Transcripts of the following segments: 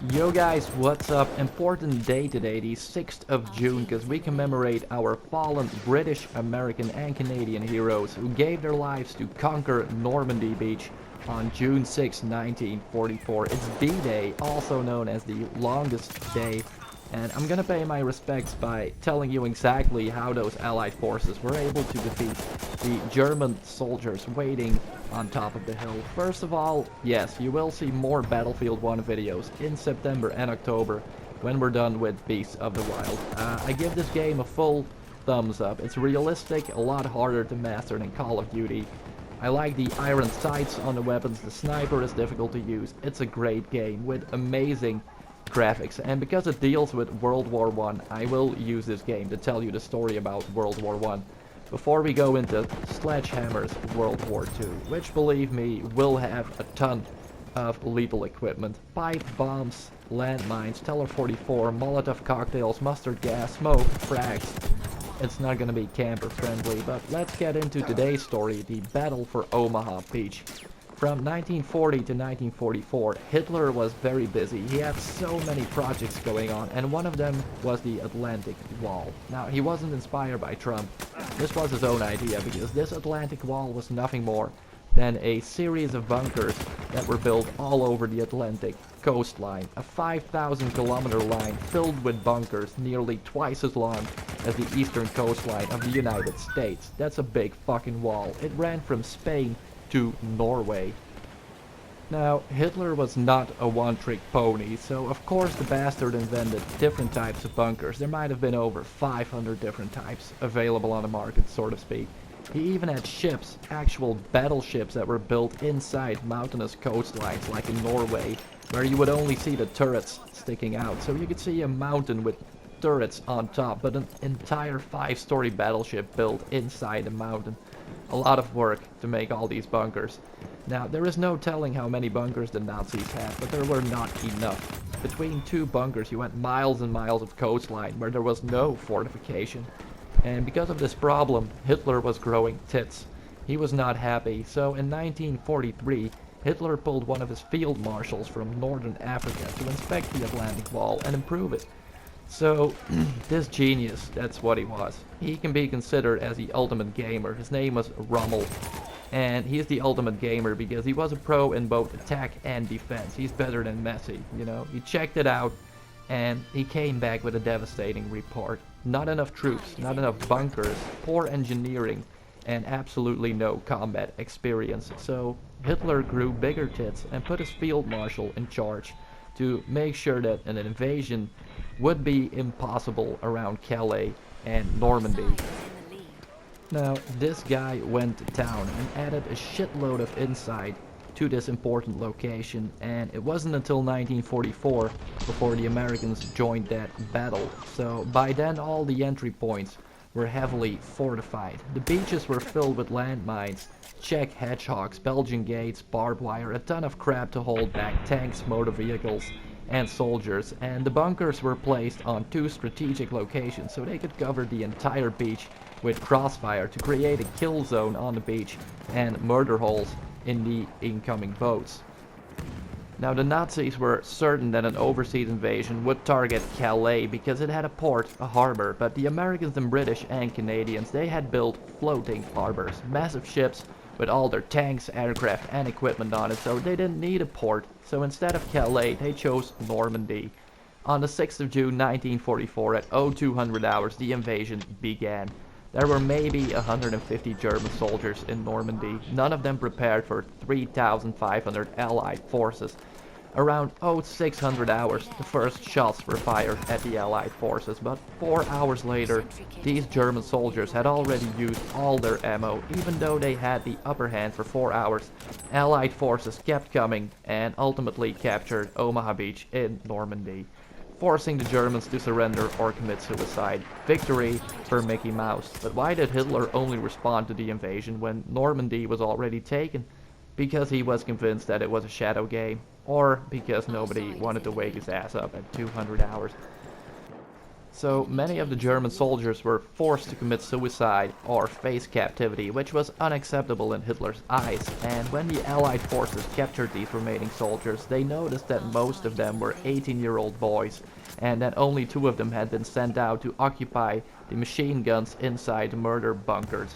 Yo guys, what's up? Important day today, the 6th of June, because we commemorate our fallen British, American and Canadian heroes who gave their lives to conquer Normandy Beach on June 6, 1944. It's D-Day, also known as the longest day, and I'm gonna pay my respects by telling you exactly how those Allied forces were able to defeat the German soldiers waiting on top of the hill. First of all, yes, you will see more Battlefield 1 videos in September and October when we're done with Beasts of the Wild. I give this game a full thumbs up. It's realistic, a lot harder to master than Call of Duty. I like the iron sights on the weapons, the sniper is difficult to use. It's a great game with amazing graphics, and because it deals with World War I will use this game to tell you the story about World War I before we go into Sledgehammer's World War II, which, believe me, will have a ton of lethal equipment. Pipe bombs, landmines, Teller 44, Molotov cocktails, mustard gas, smoke, frags. It's not gonna be camper friendly, but let's get into today's story, the Battle for Omaha Beach. From 1940 to 1944, Hitler was very busy. He had so many projects going on, and one of them was the Atlantic Wall. Now, he wasn't inspired by Trump. This was his own idea, because this Atlantic Wall was nothing more than a series of bunkers that were built all over the Atlantic coastline. A 5,000-kilometer line filled with bunkers nearly twice as long as the eastern coastline of the United States. That's a big fucking wall. It ran from Spain to Norway. Now, Hitler was not a one-trick pony, so of course the bastard invented different types of bunkers. There might have been over 500 different types available on the market, so to speak. He even had ships, actual battleships that were built inside mountainous coastlines, like in Norway, where you would only see the turrets sticking out. So you could see a mountain with turrets on top, but an entire 5-story battleship built inside a mountain. A lot of work to make all these bunkers. Now, there is no telling how many bunkers the Nazis had, but there were not enough. Between two bunkers you went miles and miles of coastline where there was no fortification. And because of this problem, Hitler was growing tits. He was not happy, so in 1943, Hitler pulled one of his field marshals from northern Africa to inspect the Atlantic Wall and improve it. So, this genius, that's what he was. He can be considered as the ultimate gamer. His name was Rommel. And he's the ultimate gamer because he was a pro in both attack and defense. He's better than Messi, you know. He checked it out and he came back with a devastating report. Not enough troops, not enough bunkers, poor engineering, and absolutely no combat experience. So Hitler grew bigger tits and put his field marshal in charge to make sure that an invasion would be impossible around Calais and Normandy. Now, this guy went to town and added a shitload of insight to this important location, and it wasn't until 1944 before the Americans joined that battle. So by then all the entry points were heavily fortified. The beaches were filled with landmines, Czech hedgehogs, Belgian gates, barbed wire, a ton of crap to hold back tanks, motor vehicles, and soldiers, and the bunkers were placed on 2 strategic locations so they could cover the entire beach with crossfire to create a kill zone on the beach and murder holes in the incoming boats. Now, the Nazis were certain that an overseas invasion would target Calais because it had a port, a harbor, but the Americans and British and Canadians, they had built floating harbors, massive ships with all their tanks, aircraft and equipment on it, so they didn't need a port. So instead of Calais, they chose Normandy. On the 6th of June 1944 at 0200 hours, the invasion began. There were maybe 150 German soldiers in Normandy, none of them prepared for 3,500 Allied forces. Around 0600 hours, the first shots were fired at the Allied forces, but 4 hours later, these German soldiers had already used all their ammo. Even though they had the upper hand for 4 hours, Allied forces kept coming and ultimately captured Omaha Beach in Normandy, forcing the Germans to surrender or commit suicide. Victory for Mickey Mouse. But why did Hitler only respond to the invasion when Normandy was already taken? Because he was convinced that it was a shadow game, or because nobody wanted to wake his ass up at 200 hours. So many of the German soldiers were forced to commit suicide or face captivity, which was unacceptable in Hitler's eyes. And when the Allied forces captured these remaining soldiers, they noticed that most of them were 18-year-old boys, and that only 2 of them had been sent out to occupy the machine guns inside the murder bunkers.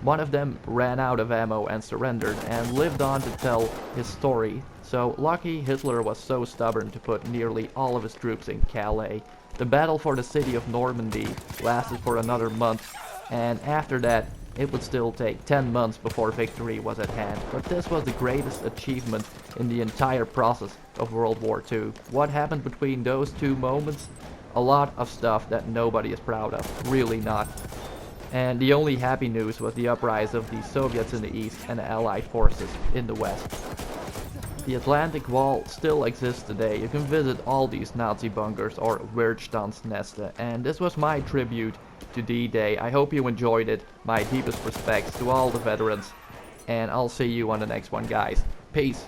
One of them ran out of ammo and surrendered, and lived on to tell his story. So lucky Hitler was so stubborn to put nearly all of his troops in Calais. The battle for the city of Normandy lasted for another month, and after that it would still take 10 months before victory was at hand. But this was the greatest achievement in the entire process of World War II. What happened between those 2 moments? A lot of stuff that nobody is proud of, really not. And the only happy news was the uprising of the Soviets in the east and the Allied forces in the west. The Atlantic Wall still exists today. You can visit all these Nazi bunkers or Weerstandsneste, and this was my tribute to D-Day. I hope you enjoyed it. My deepest respects to all the veterans, and I'll see you on the next one, guys. Peace.